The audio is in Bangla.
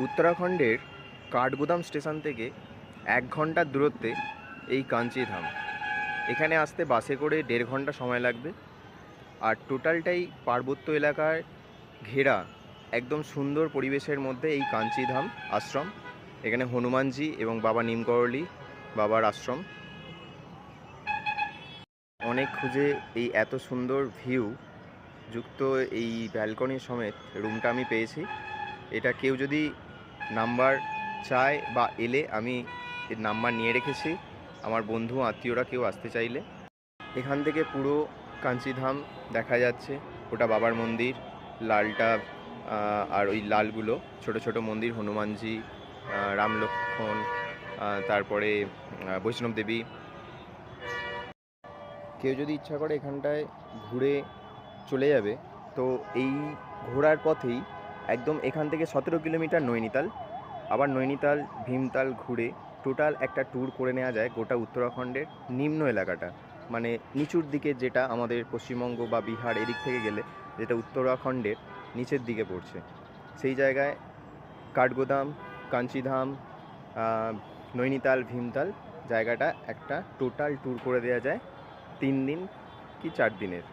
উত্তরাখণ্ডের কাঠগোদাম স্টেশন থেকে 1 ঘন্টার দূরত্বে এই কাঞ্চিধাম। এখানে আসতে বাসে করে 1.5 ঘন্টা সময় লাগবে। আর টোটালটাই পার্বত্য এলাকায় ঘেরা একদম সুন্দর পরিবেশের মধ্যে এই কাঞ্চিধাম আশ্রম। এখানে হনুমানজি এবং বাবা নিমকরলি বাবার আশ্রম। অনেক খুঁজে এই এত সুন্দর ভিউ যুক্ত এই ব্যালকনি সমেত রুমটা আমি পেয়েছি। এটা কেউ যদি নাম্বার চায় বা এলে আমি এর নাম্বার নিয়ে রেখেছি, আমার বন্ধু আত্মীয়রা কেউ আসতে চাইলে। এখান থেকে পুরো কাঞ্চিধাম দেখা যাচ্ছে। ওটা বাবার মন্দির, লালটা আর ওই লালগুলো ছোট ছোট মন্দির, হনুমানজি, রাম লক্ষ্মণ, তারপরে বৈষ্ণব দেবী। কেউ যদি ইচ্ছা করে এখানটায় ঘুরে চলে যাবে, তো এই ঘোরার পথেই একদম এখান থেকে 17 কিলোমিটার নৈনিতাল, আবার নৈনিতাল ভীমতাল ঘুরে টোটাল একটা ট্যুর করে নেওয়া যায় গোটা উত্তরাখণ্ডের নিম্ন এলাকাটা, মানে নিচুর দিকে, যেটা আমাদের পশ্চিমবঙ্গ বা বিহার এদিক থেকে গেলে যেটা উত্তরাখণ্ডের নিচের দিকে পড়ছে। সেই জায়গায় কাঠগোদাম, কাঞ্চিধাম, নৈনিতাল, ভীমতাল জায়গাটা একটা টোটাল ট্যুর করে দেওয়া যায় 3 দিন কি 4 দিনের।